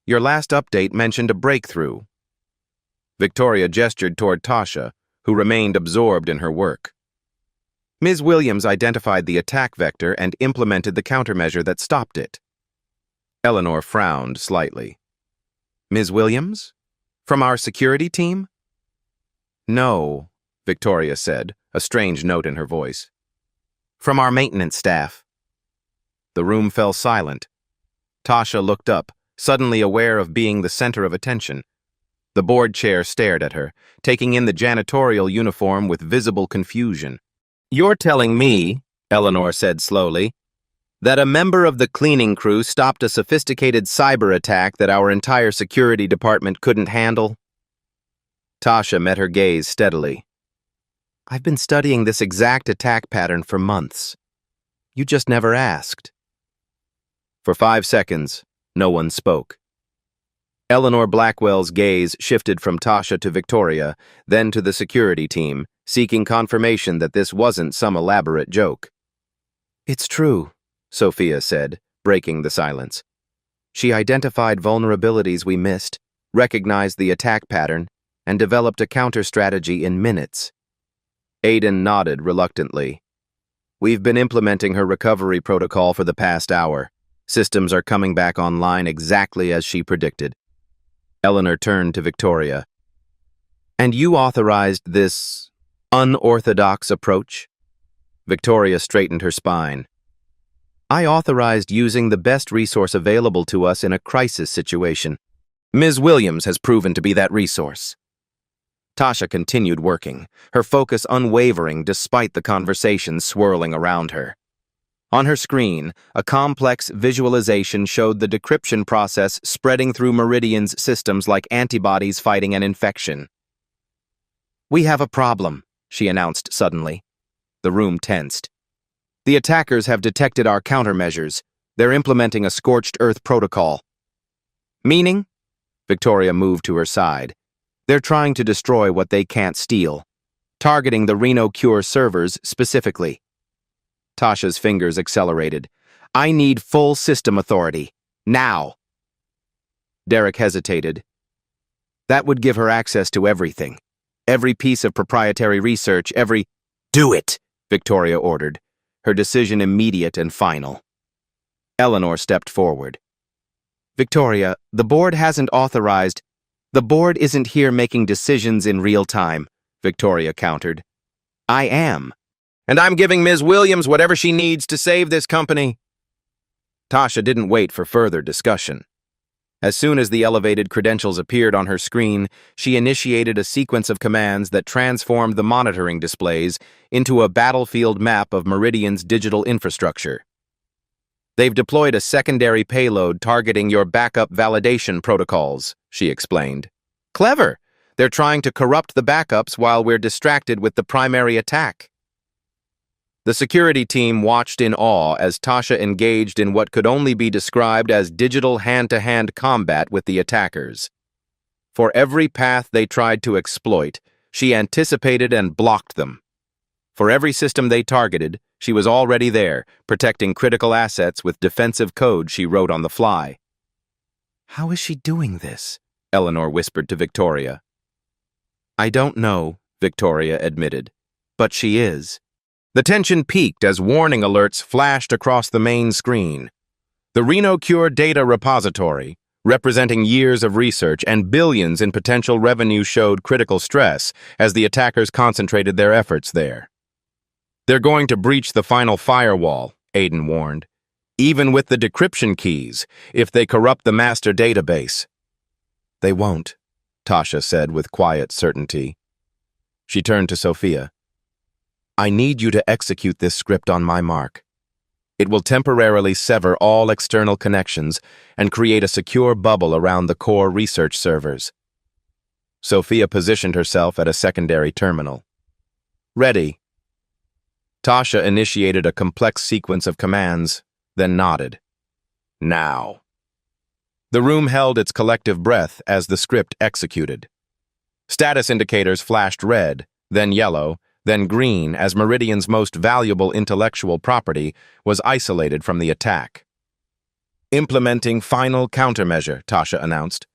"Your last update mentioned a breakthrough." Victoria gestured toward Tasha, who remained absorbed in her work. "Ms. Williams identified the attack vector and implemented the countermeasure that stopped it." Eleanor frowned slightly. "Ms. Williams? From our security team?" "No," Victoria said, a strange note in her voice. "From our maintenance staff." The room fell silent. Tasha looked up, suddenly aware of being the center of attention. The board chair stared at her, taking in the janitorial uniform with visible confusion. "You're telling me," Eleanor said slowly, "that a member of the cleaning crew stopped a sophisticated cyber attack that our entire security department couldn't handle?" Tasha met her gaze steadily. "I've been studying this exact attack pattern for months. You just never asked." For 5 seconds, no one spoke. Eleanor Blackwell's gaze shifted from Tasha to Victoria, then to the security team, seeking confirmation that this wasn't some elaborate joke. "It's true," Sophia said, breaking the silence. "She identified vulnerabilities we missed, recognized the attack pattern, and developed a counter-strategy in minutes." Aiden nodded reluctantly. "We've been implementing her recovery protocol for the past hour. Systems are coming back online exactly as she predicted." Eleanor turned to Victoria. And you authorized this unorthodox approach? Victoria straightened her spine. I authorized using the best resource available to us in a crisis situation. Ms. Williams has proven to be that resource. Tasha continued working, her focus unwavering despite the conversations swirling around her. On her screen, a complex visualization showed the decryption process spreading through Meridian's systems like antibodies fighting an infection. We have a problem, she announced suddenly. The room tensed. The attackers have detected our countermeasures. They're implementing a scorched earth protocol. Meaning? Victoria moved to her side. They're trying to destroy what they can't steal, targeting the Reno Cure servers specifically. Tasha's fingers accelerated. I need full system authority. Now. Derek hesitated. That would give her access to everything. Every piece of proprietary research, every— Do it, Victoria ordered, her decision immediate and final. Eleanor stepped forward. Victoria, the board hasn't authorized— The board isn't here making decisions in real time, Victoria countered. I am. And I'm giving Ms. Williams whatever she needs to save this company. Tasha didn't wait for further discussion. As soon as the elevated credentials appeared on her screen, she initiated a sequence of commands that transformed the monitoring displays into a battlefield map of Meridian's digital infrastructure. They've deployed a secondary payload targeting your backup validation protocols, she explained. Clever! They're trying to corrupt the backups while we're distracted with the primary attack. The security team watched in awe as Tasha engaged in what could only be described as digital hand-to-hand combat with the attackers. For every path they tried to exploit, she anticipated and blocked them. For every system they targeted, she was already there, protecting critical assets with defensive code she wrote on the fly. How is she doing this? Eleanor whispered to Victoria. I don't know, Victoria admitted, but she is. The tension peaked as warning alerts flashed across the main screen. The Reno Cure data repository, representing years of research and billions in potential revenue, showed critical stress as the attackers concentrated their efforts there. They're going to breach the final firewall, Aiden warned, even with the decryption keys, if they corrupt the master database. They won't, Tasha said with quiet certainty. She turned to Sophia. I need you to execute this script on my mark. It will temporarily sever all external connections and create a secure bubble around the core research servers. Sophia positioned herself at a secondary terminal. Ready. Tasha initiated a complex sequence of commands, then nodded. Now. The room held its collective breath as the script executed. Status indicators flashed red, then yellow, then green as Meridian's most valuable intellectual property was isolated from the attack. Implementing final countermeasure, Tasha announced.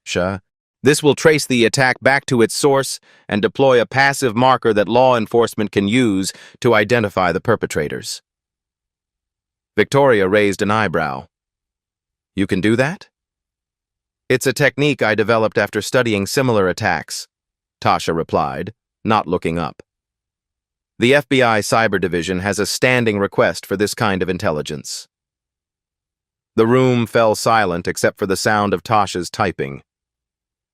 This will trace the attack back to its source and deploy a passive marker that law enforcement can use to identify the perpetrators. Victoria raised an eyebrow. You can do that? It's a technique I developed after studying similar attacks, Tasha replied, not looking up. The FBI Cyber Division has a standing request for this kind of intelligence. The room fell silent except for the sound of Tasha's typing.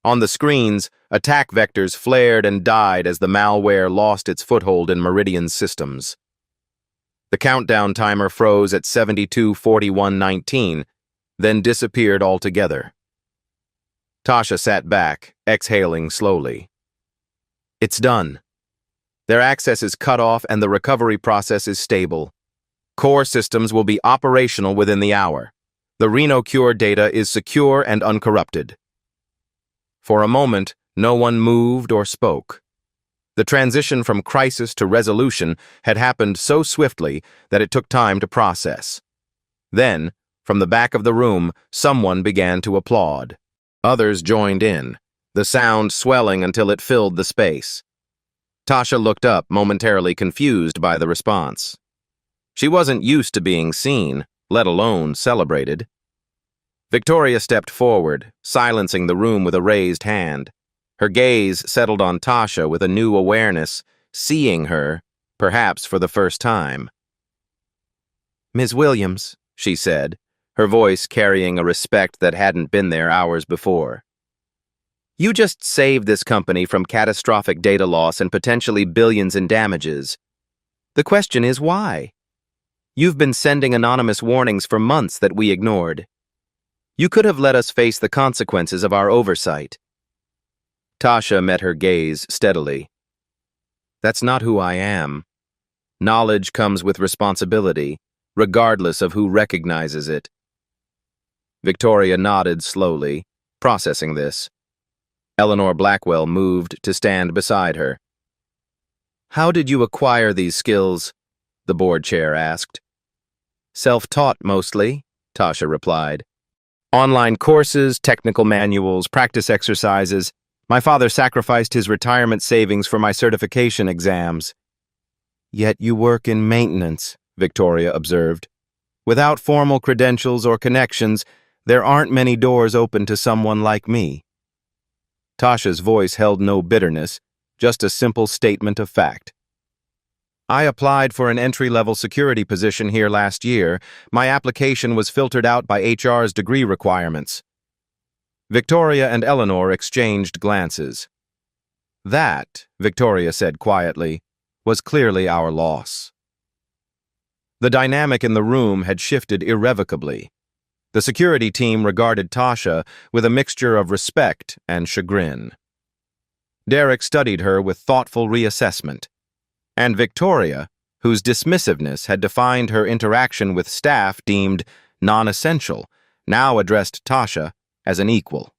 On the screens, attack vectors flared and died as the malware lost its foothold in Meridian's systems. The countdown timer froze at 72:41:19, then disappeared altogether. Tasha sat back, exhaling slowly. It's done. Their access is cut off and the recovery process is stable. Core systems will be operational within the hour. The Reno Cure data is secure and uncorrupted. For a moment, no one moved or spoke. The transition from crisis to resolution had happened so swiftly that it took time to process. Then, from the back of the room, someone began to applaud. Others joined in, the sound swelling until it filled the space. Tasha looked up, momentarily confused by the response. She wasn't used to being seen, let alone celebrated. Victoria stepped forward, silencing the room with a raised hand. Her gaze settled on Tasha with a new awareness, seeing her, perhaps for the first time. "Ms. Williams," she said, her voice carrying a respect that hadn't been there hours before. "You just saved this company from catastrophic data loss and potentially billions in damages. The question is why? You've been sending anonymous warnings for months that we ignored. You could have let us face the consequences of our oversight." Tasha met her gaze steadily. "That's not who I am. Knowledge comes with responsibility, regardless of who recognizes it." Victoria nodded slowly, processing this. Eleanor Blackwell moved to stand beside her. "How did you acquire these skills?" the board chair asked. "Self-taught mostly," Tasha replied. "Online courses, technical manuals, practice exercises. My father sacrificed his retirement savings for my certification exams." "Yet you work in maintenance," Victoria observed. "Without formal credentials or connections, there aren't many doors open to someone like me." Tasha's voice held no bitterness, just a simple statement of fact. "I applied for an entry-level security position here last year. My application was filtered out by HR's degree requirements." Victoria and Eleanor exchanged glances. "That," Victoria said quietly, "was clearly our loss." The dynamic in the room had shifted irrevocably. The security team regarded Tasha with a mixture of respect and chagrin. Derek studied her with thoughtful reassessment. And Victoria, whose dismissiveness had defined her interaction with staff deemed non-essential, now addressed Tasha as an equal.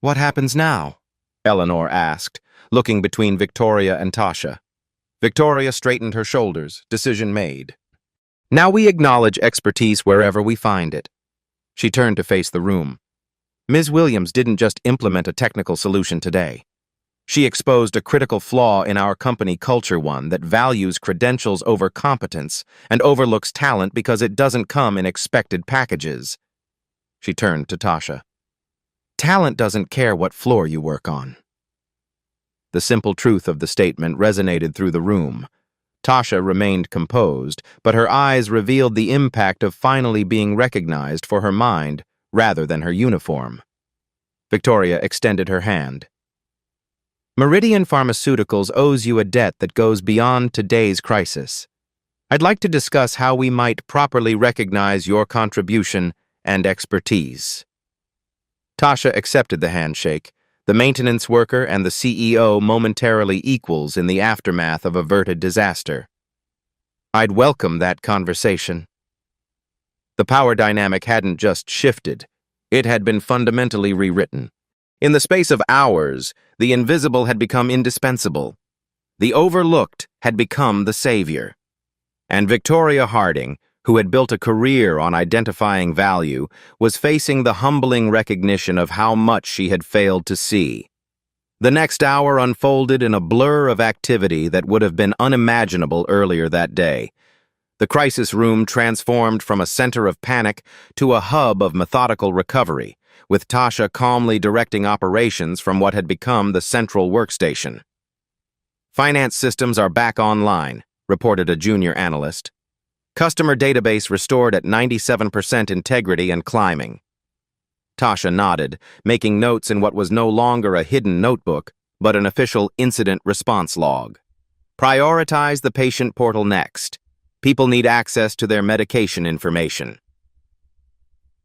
"What happens now?" Eleanor asked, looking between Victoria and Tasha. Victoria straightened her shoulders, decision made. "Now we acknowledge expertise wherever we find it." She turned to face the room. Ms. Williams didn't just implement a technical solution today. She exposed a critical flaw in our company culture, one that values credentials over competence and overlooks talent because it doesn't come in expected packages. She turned to Tasha. "Talent doesn't care what floor you work on." The simple truth of the statement resonated through the room. Tasha remained composed, but her eyes revealed the impact of finally being recognized for her mind rather than her uniform. Victoria extended her hand. "Meridian Pharmaceuticals owes you a debt that goes beyond today's crisis. I'd like to discuss how we might properly recognize your contribution and expertise." Tasha accepted the handshake. The maintenance worker and the CEO momentarily equals in the aftermath of averted disaster. "I'd welcome that conversation." The power dynamic hadn't just shifted. It had been fundamentally rewritten. In the space of hours, the invisible had become indispensable. The overlooked had become the savior. And Victoria Harding, who had built a career on identifying value, was facing the humbling recognition of how much she had failed to see. The next hour unfolded in a blur of activity that would have been unimaginable earlier that day. The crisis room transformed from a center of panic to a hub of methodical recovery, with Tasha calmly directing operations from what had become the central workstation. "Finance systems are back online," reported a junior analyst. "Customer database restored at 97% integrity and climbing." Tasha nodded, making notes in what was no longer a hidden notebook, but an official incident response log. "Prioritize the patient portal next. People need access to their medication information."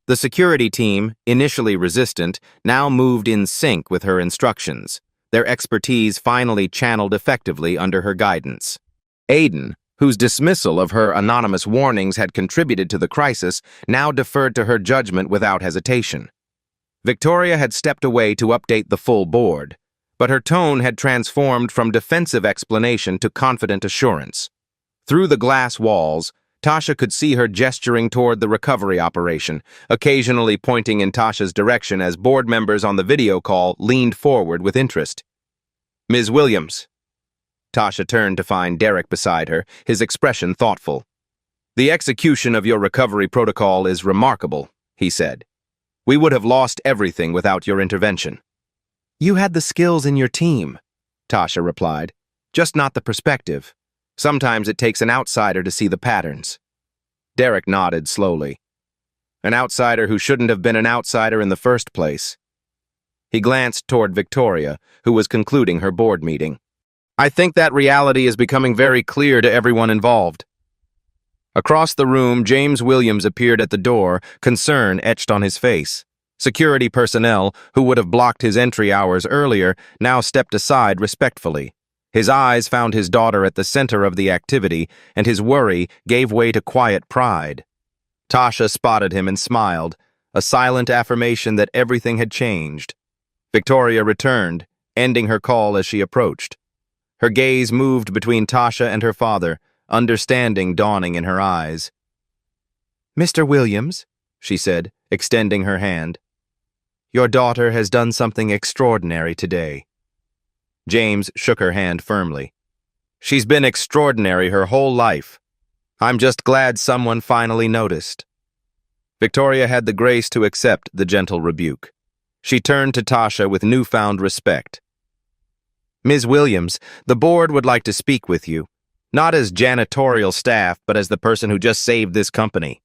The security team, initially resistant, now moved in sync with her instructions, their expertise finally channeled effectively under her guidance. Aiden, whose dismissal of her anonymous warnings had contributed to the crisis, now deferred to her judgment without hesitation. Victoria had stepped away to update the full board, but her tone had transformed from defensive explanation to confident assurance. Through the glass walls, Tasha could see her gesturing toward the recovery operation, occasionally pointing in Tasha's direction as board members on the video call leaned forward with interest. "Ms. Williams." Tasha turned to find Derek beside her, his expression thoughtful. "The execution of your recovery protocol is remarkable," he said. "We would have lost everything without your intervention." You had the skills in your team, Tasha replied, just not the perspective. Sometimes it takes an outsider to see the patterns. Derek nodded slowly. An outsider who shouldn't have been an outsider in the first place. He glanced toward Victoria, who was concluding her board meeting. I think that reality is becoming very clear to everyone involved. Across the room, James Williams appeared at the door, concern etched on his face. Security personnel, who would have blocked his entry hours earlier, now stepped aside respectfully. His eyes found his daughter at the center of the activity, and his worry gave way to quiet pride. Tasha spotted him and smiled, a silent affirmation that everything had changed. Victoria returned, ending her call as she approached. Her gaze moved between Tasha and her father, understanding dawning in her eyes. Mr. Williams, she said, extending her hand, your daughter has done something extraordinary today. James shook her hand firmly. She's been extraordinary her whole life. I'm just glad someone finally noticed. Victoria had the grace to accept the gentle rebuke. She turned to Tasha with newfound respect. Ms. Williams, the board would like to speak with you, not as janitorial staff, but as the person who just saved this company.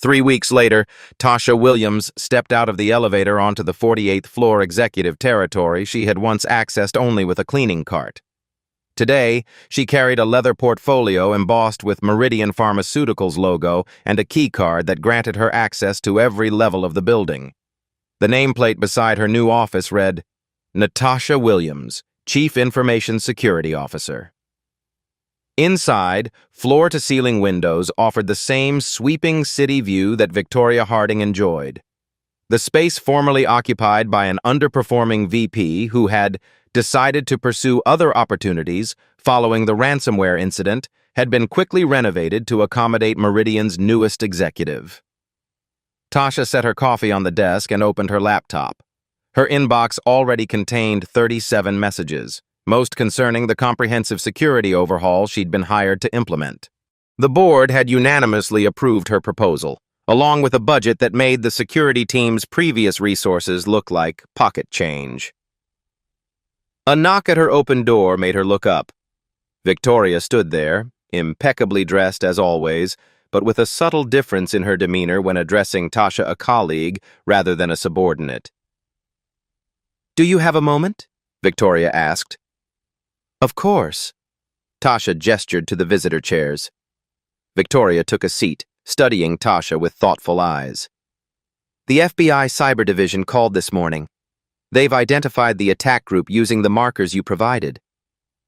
3 weeks later, Tasha Williams stepped out of the elevator onto the 48th floor executive territory she had once accessed only with a cleaning cart. Today, she carried a leather portfolio embossed with Meridian Pharmaceuticals logo and a key card that granted her access to every level of the building. The nameplate beside her new office read, Natasha Williams, Chief Information Security Officer. Inside, floor-to-ceiling windows offered the same sweeping city view that Victoria Harding enjoyed. The space formerly occupied by an underperforming VP who had decided to pursue other opportunities following the ransomware incident had been quickly renovated to accommodate Meridian's newest executive. Tasha set her coffee on the desk and opened her laptop. Her inbox already contained 37 messages, most concerning the comprehensive security overhaul she'd been hired to implement. The board had unanimously approved her proposal, along with a budget that made the security team's previous resources look like pocket change. A knock at her open door made her look up. Victoria stood there, impeccably dressed as always, but with a subtle difference in her demeanor when addressing Tasha, a colleague, rather than a subordinate. Do you have a moment? Victoria asked. Of course. Tasha gestured to the visitor chairs. Victoria took a seat, studying Tasha with thoughtful eyes. The FBI Cyber Division called this morning. They've identified the attack group using the markers you provided.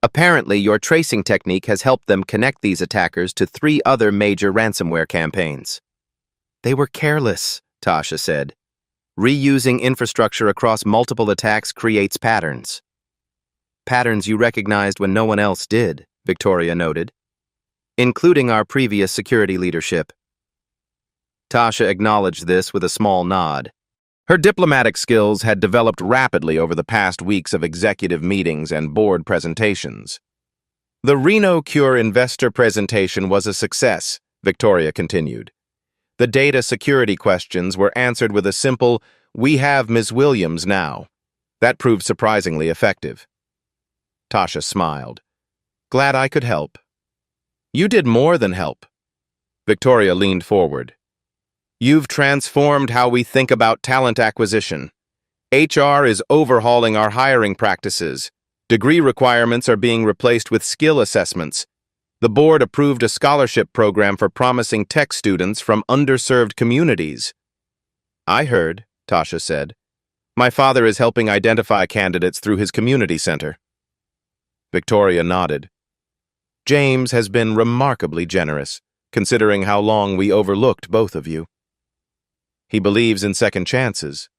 Apparently, your tracing technique has helped them connect these attackers to 3 other major ransomware campaigns. They were careless, Tasha said. Reusing infrastructure across multiple attacks creates patterns. Patterns you recognized when no one else did, Victoria noted, including our previous security leadership. Tasha acknowledged this with a small nod. Her diplomatic skills had developed rapidly over the past weeks of executive meetings and board presentations. The Reno Cure investor presentation was a success, Victoria continued. The data security questions were answered with a simple, "We have Ms. Williams now." That proved surprisingly effective. Tasha smiled. Glad I could help. You did more than help. Victoria leaned forward. You've transformed how we think about talent acquisition. HR is overhauling our hiring practices. Degree requirements are being replaced with skill assessments. The board approved a scholarship program for promising tech students from underserved communities. I heard, Tasha said. My father is helping identify candidates through his community center. Victoria nodded. James has been remarkably generous, considering how long we overlooked both of you. He believes in second chances.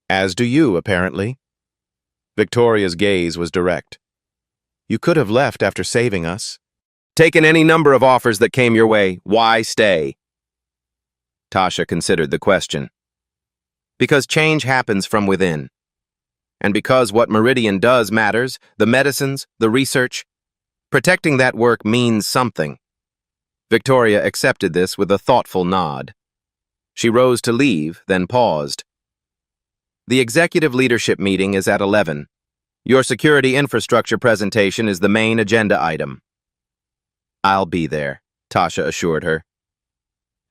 As do you, apparently. Victoria's gaze was direct. You could have left after saving us. Taken any number of offers that came your way. Why stay? Tasha considered the question. Because change happens from within. And because what Meridian does matters, the medicines, the research, protecting that work means something. Victoria accepted this with a thoughtful nod. She rose to leave, then paused. The executive leadership meeting is at 11. Your security infrastructure presentation is the main agenda item. I'll be there, Tasha assured her.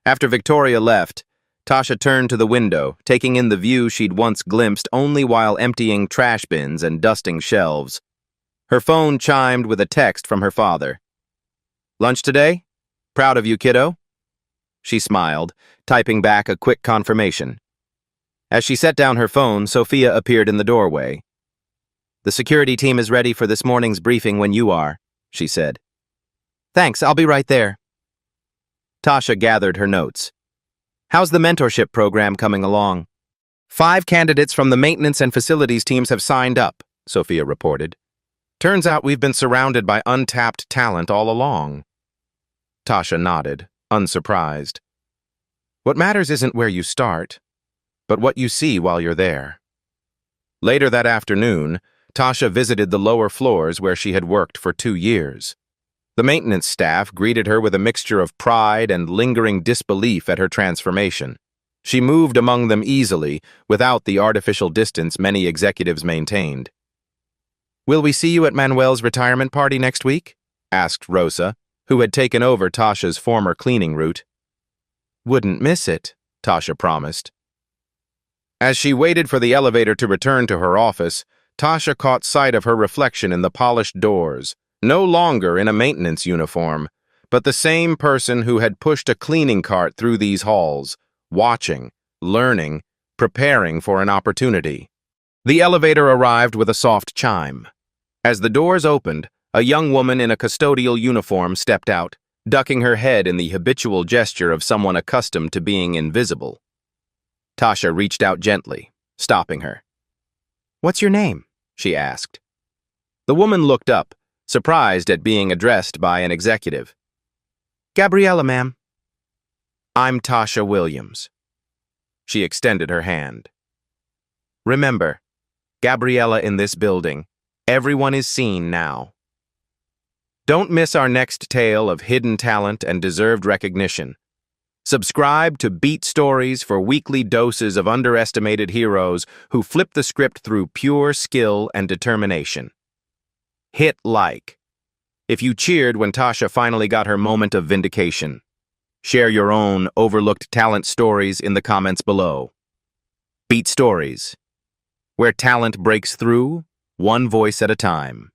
After Victoria left, Tasha turned to the window, taking in the view she'd once glimpsed only while emptying trash bins and dusting shelves. Her phone chimed with a text from her father. Lunch today? Proud of you, kiddo. She smiled, typing back a quick confirmation. As she set down her phone, Sophia appeared in the doorway. The security team is ready for this morning's briefing when you are, she said. Thanks, I'll be right there. Tasha gathered her notes. How's the mentorship program coming along? 5 candidates from the maintenance and facilities teams have signed up, Sophia reported. Turns out we've been surrounded by untapped talent all along. Tasha nodded, unsurprised. What matters isn't where you start, but what you see while you're there. Later that afternoon, Tasha visited the lower floors where she had worked for 2 years. The maintenance staff greeted her with a mixture of pride and lingering disbelief at her transformation. She moved among them easily, without the artificial distance many executives maintained. Will we see you at Manuel's retirement party next week? Asked Rosa, who had taken over Tasha's former cleaning route. Wouldn't miss it, Tasha promised. As she waited for the elevator to return to her office, Tasha caught sight of her reflection in the polished doors, no longer in a maintenance uniform, but the same person who had pushed a cleaning cart through these halls, watching, learning, preparing for an opportunity. The elevator arrived with a soft chime. As the doors opened, a young woman in a custodial uniform stepped out, ducking her head in the habitual gesture of someone accustomed to being invisible. Tasha reached out gently, stopping her. What's your name? She asked. The woman looked up, surprised at being addressed by an executive. Gabriella, ma'am. I'm Tasha Williams. She extended her hand. Remember, Gabriella in this building, everyone is seen now. Don't miss our next tale of hidden talent and deserved recognition. Subscribe to Beat Stories for weekly doses of underestimated heroes who flip the script through pure skill and determination. Hit like if you cheered when Tasha finally got her moment of vindication. Share your own overlooked talent stories in the comments below. Beat Stories, where talent breaks through, one voice at a time.